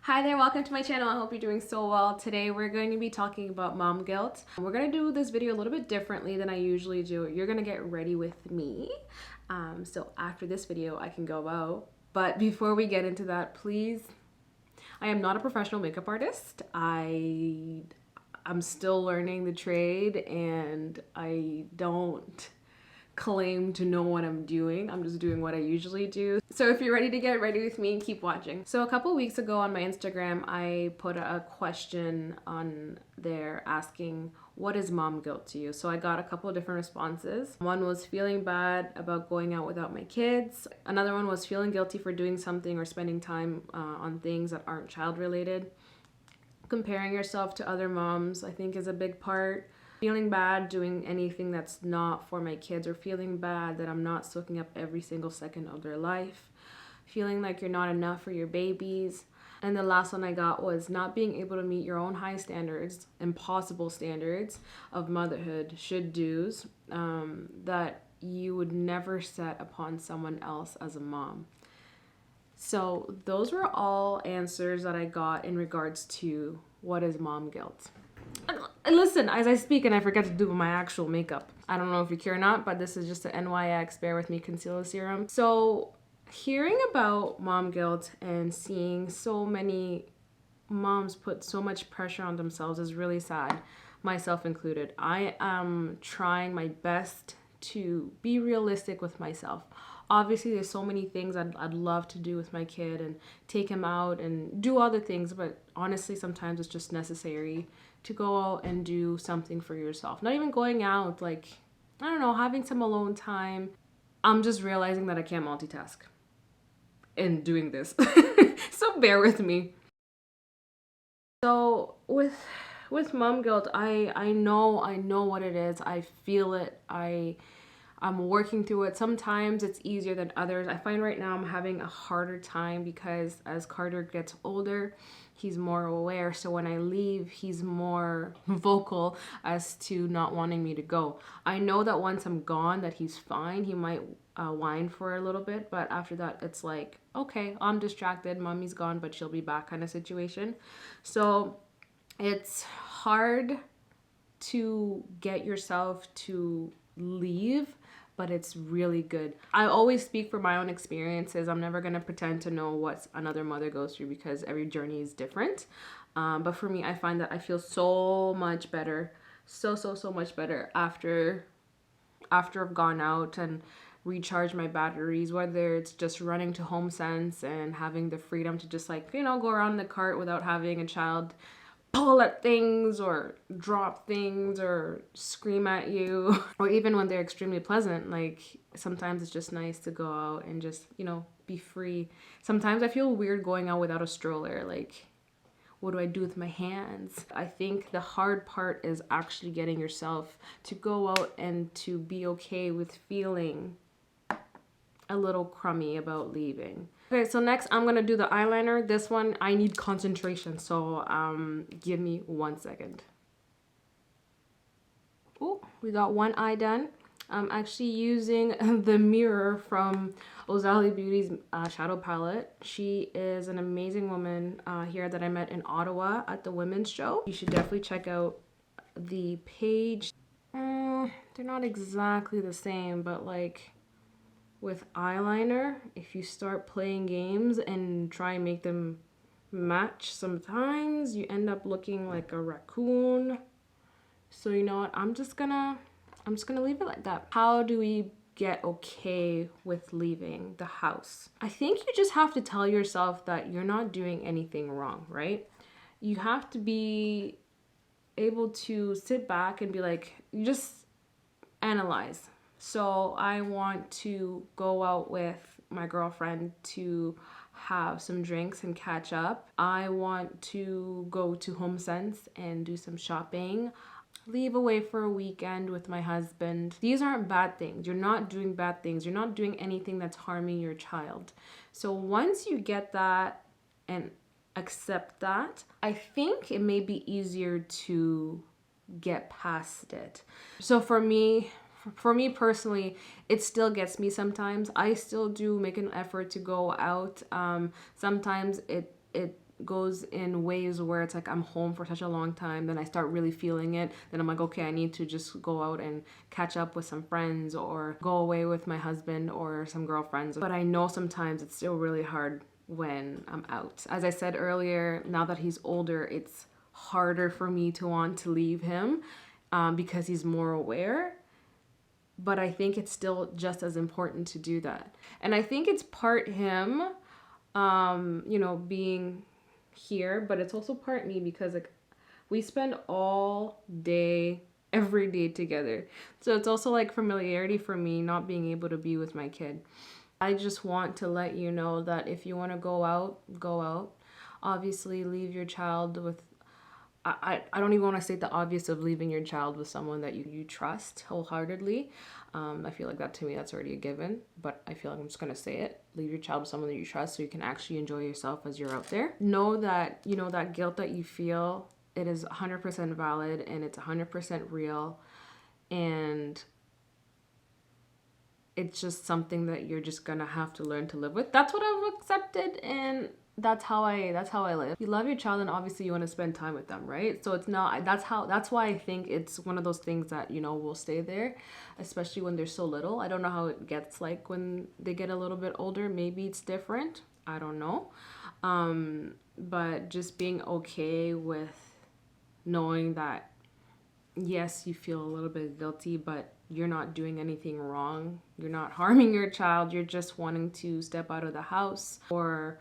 Hi there, welcome to my channel. I hope you're doing so well. Today we're going to be talking about mom guilt. We're going to do this video a little bit differently than I usually do. You're going to get ready with me. So after this video I can go out. But before we get into that, please, I am not a professional makeup artist. I'm still learning the trade and I don't claim to know what I'm doing. I'm just doing what I usually do. So if you're ready to get ready with me, keep watching. So a couple weeks ago on my Instagram, I put a question on there asking, what is mom guilt to you? So I got a couple of different responses. One was feeling bad about going out without my kids. Another one was feeling guilty for doing something or spending time on things that aren't child related. Comparing yourself to other moms, I think, is a big part. Feeling bad doing anything that's not for my kids, or feeling bad that I'm not soaking up every single second of their life. Feeling like you're not enough for your babies. And the last one I got was not being able to meet your own high standards, impossible standards of motherhood, should do's, that you would never set upon someone else as a mom. So those were all answers that I got in regards to what is mom guilt. Listen, as I speak and I forget to do my actual makeup. I don't know if you care or not, but this is just an NYX Bear With Me Concealer Serum. So hearing about mom guilt and seeing so many moms put so much pressure on themselves is really sad, myself included. I am trying my best to be realistic with myself. Obviously, there's so many things I'd love to do with my kid and take him out and do other things, but honestly, sometimes it's just necessary to go out and do something for yourself. Not even going out, like, I don't know, having some alone time. I'm just realizing that I can't multitask in doing this. So bear with me. So with mom guilt, I know what it is. I feel it. I'm working through it. Sometimes it's easier than others. I find right now I'm having a harder time because as Carter gets older, he's more aware. So when I leave, he's more vocal as to not wanting me to go. I know that once I'm gone that he's fine. He might whine for a little bit, but after that it's like, okay, I'm distracted. Mommy's gone, but she'll be back kind of situation. So it's hard to get yourself to leave, but it's really good. I always speak from my own experiences. I'm never gonna pretend to know what another mother goes through because every journey is different. But for me, I find that I feel so much better, so much better after I've gone out and recharge my batteries, whether it's just running to HomeSense and having the freedom to just, like, go around in the cart without having a child pull at things or drop things or scream at you, or even when they're extremely pleasant. Like, sometimes it's just nice to go out and just, be free. Sometimes I feel weird going out without a stroller. Like, what do I do with my hands? I think the hard part is actually getting yourself to go out and to be okay with feeling a little crummy about leaving. Okay, so next I'm gonna do the eyeliner. This one I need concentration, so give me 1 second. Oh, we got one eye done. I'm actually using the mirror from Ozali Beauty's shadow palette. She is an amazing woman here that I met in Ottawa at the women's show. You should definitely check out the page. They're not exactly the same, but like, with eyeliner, if you start playing games and try and make them match, sometimes you end up looking like a raccoon. So you know what, I'm just gonna leave it like that. How do we get okay with leaving the house? I think you just have to tell yourself that you're not doing anything wrong, right? You have to be able to sit back and be like, you just analyze. So I want to go out with my girlfriend to have some drinks and catch up. I want to go to HomeSense and do some shopping. Leave away for a weekend with my husband. These aren't bad things. You're not doing bad things. You're not doing anything that's harming your child. So once you get that and accept that, I think it may be easier to get past it. So for me personally, it still gets me sometimes. I still do make an effort to go out. Sometimes it goes in waves where it's like I'm home for such a long time, then I start really feeling it. Then I'm like, okay, I need to just go out and catch up with some friends or go away with my husband or some girlfriends. But I know sometimes it's still really hard when I'm out. As I said earlier, now that he's older, it's harder for me to want to leave him because he's more aware. But I think it's still just as important to do that. And I think it's part him, being here, but it's also part me because like we spend all day every day together. So it's also like familiarity for me not being able to be with my kid. I just want to let you know that if you want to go out, go out. Obviously, leave your child with I don't even want to state the obvious of leaving your child with someone that you trust wholeheartedly. I feel like that to me, that's already a given, but I feel like I'm just going to say it. Leave your child with someone that you trust so you can actually enjoy yourself as you're out there. Know that, that guilt that you feel, it is 100% valid and it's 100% real. And it's just something that you're just gonna have to learn to live with. That's what I've accepted, and that's how I live. You love your child and obviously you want to spend time with them, right? So it's not that's why I think it's one of those things that, will stay there, especially when they're so little. I don't know how it gets like when they get a little bit older. Maybe it's different. I don't know. But just being okay with knowing that yes, you feel a little bit guilty, but you're not doing anything wrong. You're not harming your child. You're just wanting to step out of the house or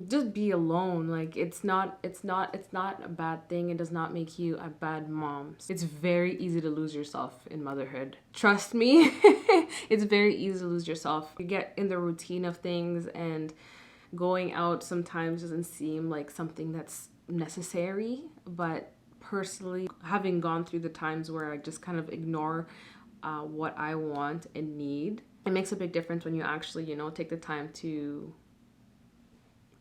just be alone. Like it's not a bad thing. It does not make you a bad mom. It's very easy to lose yourself in motherhood. Trust me. It's very easy to lose yourself. You get in the routine of things, and going out sometimes doesn't seem like something that's necessary, but personally, having gone through the times where I just kind of ignore what I want and need, it makes a big difference when you actually, take the time to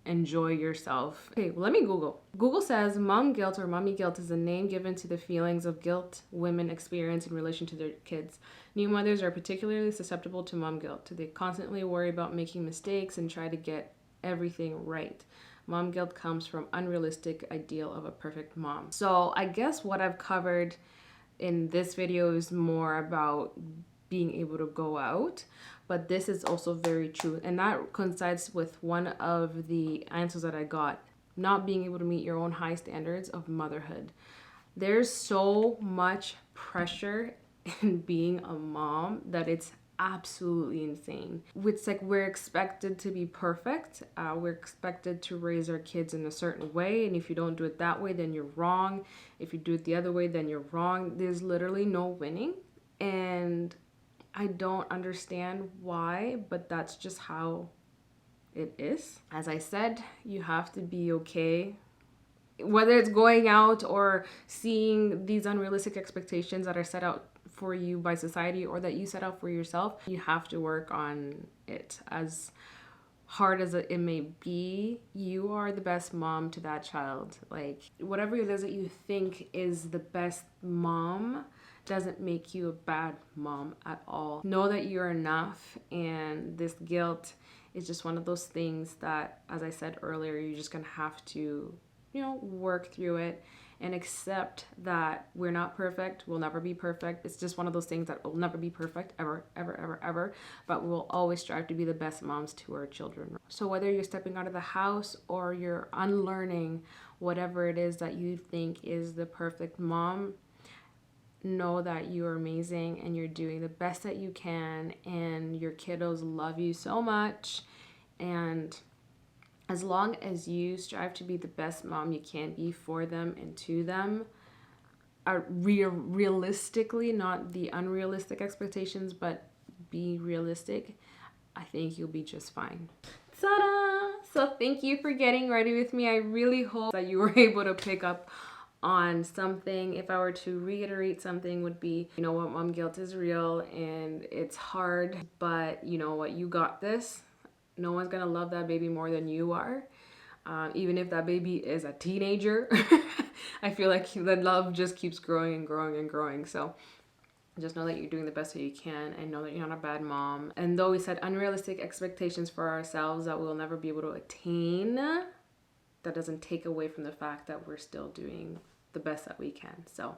enjoy yourself. Okay, well, let me Google. Google says mom guilt or mommy guilt is a name given to the feelings of guilt women experience in relation to their kids. New mothers are particularly susceptible to mom guilt. They constantly worry about making mistakes and try to get everything right. Mom guilt comes from unrealistic ideal of a perfect mom. So I guess what I've covered in this video is more about being able to go out, but this is also very true. And that coincides with one of the answers that I got, not being able to meet your own high standards of motherhood. There's so much pressure in being a mom that it's absolutely insane. It's like we're expected to be perfect. We're expected to raise our kids in a certain way, and if you don't do it that way, then you're wrong. If you do it the other way, then you're wrong. There's literally no winning, and I don't understand why, but that's just how it is. As I said, you have to be okay, whether it's going out or seeing these unrealistic expectations that are set out for you by society or that you set out for yourself. You have to work on it. As hard as it may be, you are the best mom to that child. Like, whatever it is that you think is the best mom doesn't make you a bad mom at all. Know that you're enough, and this guilt is just one of those things that, as I said earlier, you're just gonna have to, work through it and accept that we're not perfect. We'll never be perfect. It's just one of those things that will never be perfect, ever, ever, ever, ever. But we'll always strive to be the best moms to our children. So whether you're stepping out of the house or you're unlearning whatever it is that you think is the perfect mom, know that you are amazing and you're doing the best that you can, and your kiddos love you so much. And as long as you strive to be the best mom you can be for them and to them, realistically, not the unrealistic expectations, but be realistic, I think you'll be just fine. Ta-da! So thank you for getting ready with me. I really hope that you were able to pick up on something. If I were to reiterate something, would be, what, mom guilt is real and it's hard, but you know what, you got this. No one's gonna love that baby more than you are. Even if that baby is a teenager, I feel like the love just keeps growing and growing and growing. So Just know that you're doing the best that you can, and know that you're not a bad mom. And though we set unrealistic expectations for ourselves that we'll never be able to attain, that doesn't take away from the fact that we're still doing the best that we can. So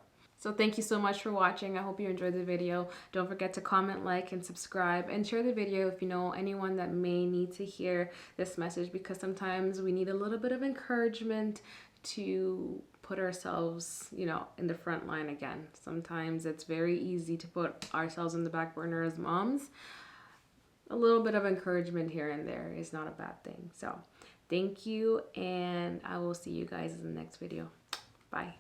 thank you so much for watching. I hope you enjoyed the video. Don't forget to comment, like, and subscribe, and share the video if you know anyone that may need to hear this message, because sometimes we need a little bit of encouragement to put ourselves, in the front line again. Sometimes it's very easy to put ourselves in the back burner as moms. A little bit of encouragement here and there is not a bad thing. So thank you, and I will see you guys in the next video. Bye.